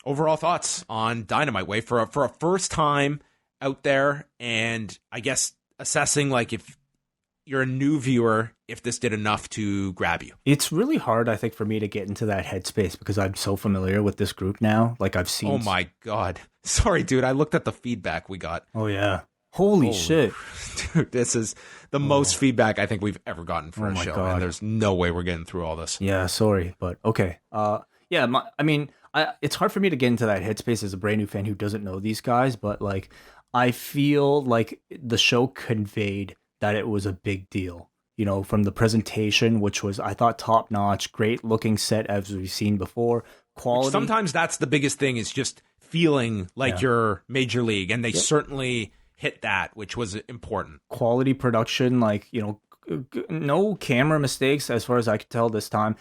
Overall thoughts on Dynamite, Way, for a first time out there, and I guess assessing like if you're a new viewer, if this did enough to grab you. It's really hard, I think, for me to get into that headspace because I'm so familiar with this group now. Like I've Oh seen. my god. Sorry, dude. I looked at the feedback we got. Oh yeah. Holy Holy shit. dude, this is the most feedback I think we've ever gotten for Oh a my show. God. And there's no way we're getting through all this. Yeah, sorry, but okay. Yeah, I mean, it's hard for me to get into that headspace as a brand new fan who doesn't know these guys, but like, I feel like the show conveyed that it was a big deal. You know, from the presentation, which was I thought top notch, great looking set as we've seen before, Which quality. sometimes that's the biggest thing, is just feeling like Yeah. you're major league. And they Yep. certainly hit that, which was important. Quality production, like, no camera mistakes as far as I could tell this time.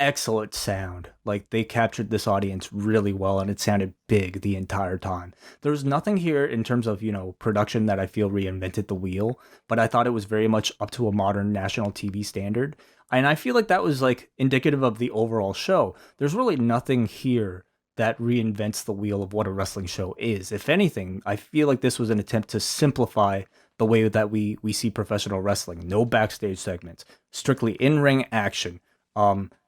Excellent sound. Like they captured this audience really well and it sounded big the entire time. There's nothing here in terms of, production that I feel reinvented the wheel, but I thought it was very much up to a modern national TV standard. And I feel like that was like indicative of the overall show. There's really nothing here that reinvents the wheel of what a wrestling show is. If anything, I feel like this was an attempt to simplify the way that we see professional wrestling. No backstage segments, strictly in-ring action.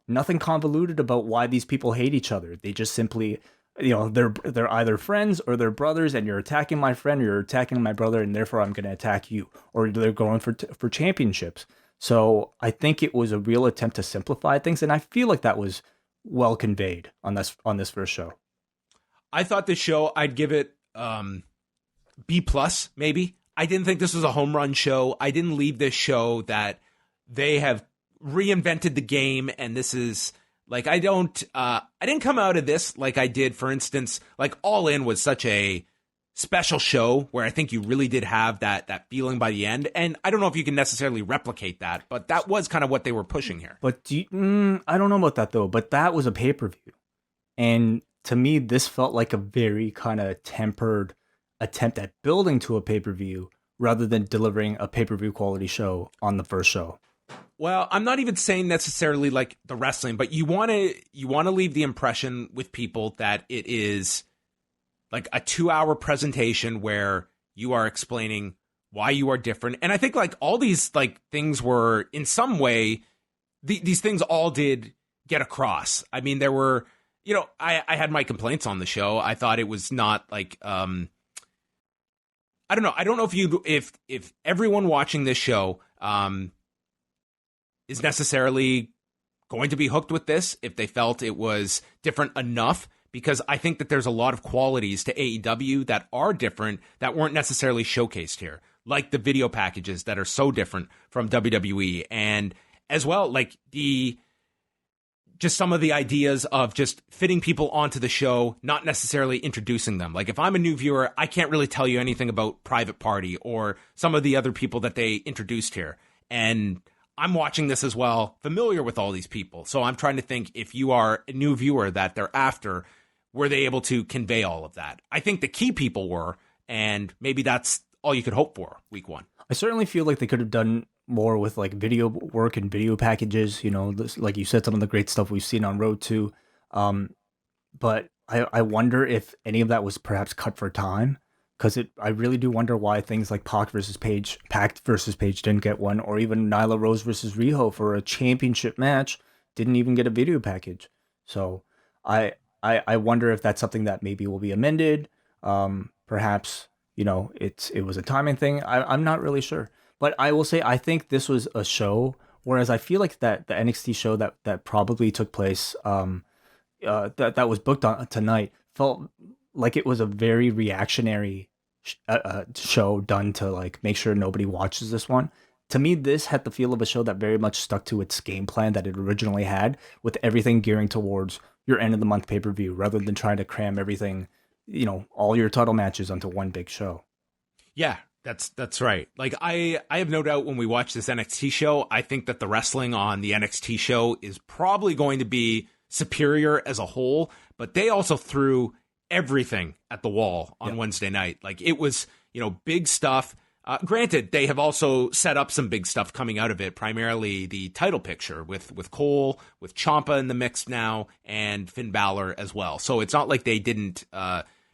Nothing convoluted about why these people hate each other. They just simply, they're either friends or they're brothers, and you're attacking my friend, or you're attacking my brother, and therefore I'm going to attack you. Or they're going for championships. So I think it was a real attempt to simplify things, and I feel like that was well conveyed on this first show. I thought this show, I'd give it B plus, maybe. I didn't think this was a home run show. I didn't leave this show that they have reinvented the game, and this is like, I didn't come out of this like I did, for instance, like All In was such a special show where I think you really did have that feeling by the end, and I don't know if you can necessarily replicate that, but that was kind of what they were pushing here. But I don't know about that though. But that was a pay-per-view, and to me, this felt like a very kind of tempered attempt at building to a pay-per-view rather than delivering a pay-per-view quality show on the first show. Well, I'm not even saying necessarily like the wrestling, but you want to leave the impression with people that it is like a 2-hour presentation where you are explaining why you are different. And I think like all these like things were in some way, these things all did get across. I mean, there were, I had my complaints on the show. I thought it was not like, I don't know. I don't know if everyone watching this show, is necessarily going to be hooked with this if they felt it was different enough, because I think that there's a lot of qualities to AEW that are different that weren't necessarily showcased here, like the video packages that are so different from WWE, and as well like just some of the ideas of just fitting people onto the show, not necessarily introducing them. Like if I'm a new viewer, I can't really tell you anything about Private Party or some of the other people that they introduced here, and I'm watching this as well, familiar with all these people. So I'm trying to think, if you are a new viewer that they're after, were they able to convey all of that? I think the key people were, and maybe that's all you could hope for week one. I certainly feel like they could have done more with like video work and video packages. Like you said, some of the great stuff we've seen on Road to. But I wonder if any of that was perhaps cut for time. Because I really do wonder why things like Pac versus Page didn't get one, or even Nyla Rose versus Riho for a championship match didn't even get a video package. So I wonder if that's something that maybe will be amended. Perhaps it was a timing thing. I'm not really sure, but I will say I think this was a show. Whereas I feel like that the NXT show that probably took place that was booked on tonight felt like it was a very reactionary show done to like make sure nobody watches this one. To me, this had the feel of a show that very much stuck to its game plan that it originally had, with everything gearing towards your end of the month pay-per-view rather than trying to cram everything, all your title matches onto one big show. Yeah, that's right. Like I have no doubt when we watch this NXT show, I think that the wrestling on the NXT show is probably going to be superior as a whole, but they also threw everything at the wall on Wednesday night. Like it was, big stuff. Granted, they have also set up some big stuff coming out of it, primarily the title picture with Cole, with Ciampa in the mix now, and Finn Balor as well. So it's not like they didn't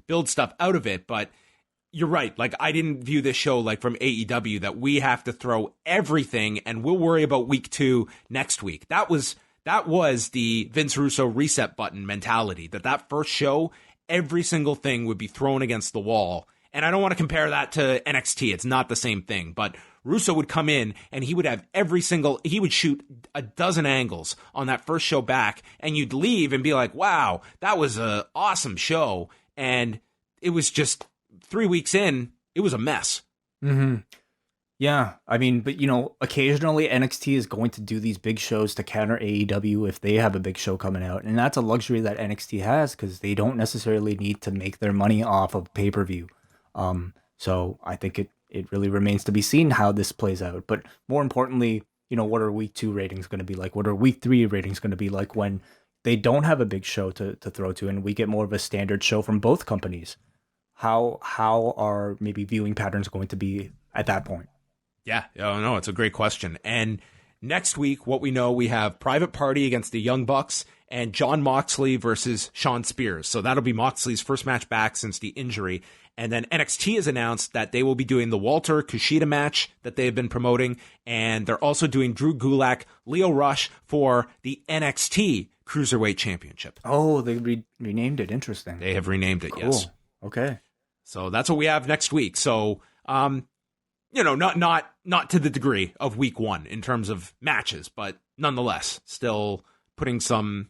build stuff out of it, but you're right. Like, I didn't view this show like from AEW that we have to throw everything and we'll worry about week 2 next week. That was the Vince Russo reset button mentality, that first show, every single thing would be thrown against the wall. And I don't want to compare that to NXT. It's not the same thing. But Russo would come in and he would have he would shoot a dozen angles on that first show back. And you'd leave and be like, wow, that was an awesome show. And it was just 3 weeks in, it was a mess. Mm-hmm. Yeah, I mean, but occasionally NXT is going to do these big shows to counter AEW if they have a big show coming out. And that's a luxury that NXT has because they don't necessarily need to make their money off of pay-per-view. So I think it really remains to be seen how this plays out. But more importantly, what are week 2 ratings going to be like? What are week 3 ratings going to be like when they don't have a big show to throw to and we get more of a standard show from both companies? How are maybe viewing patterns going to be at that point? Yeah, no, it's a great question. And next week, what we know, we have Private Party against the Young Bucks and Jon Moxley versus Shawn Spears. So that'll be Moxley's first match back since the injury. And then NXT has announced that they will be doing the Walter Kushida match that they have been promoting. And they're also doing Drew Gulak, Lio Rush for the NXT Cruiserweight Championship. Oh, they renamed it. Interesting. They have renamed it, cool. Yes. Okay. So that's what we have next week. So, not to the degree of week 1 in terms of matches, but nonetheless, still putting some,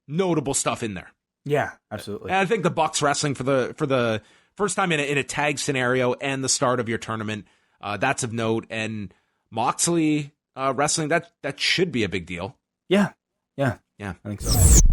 notable stuff in there. Yeah, absolutely. And I think the Bucks wrestling for the first time in a tag scenario and the start of your tournament, that's of note. And Moxley wrestling, that should be a big deal. Yeah. Yeah. I think so.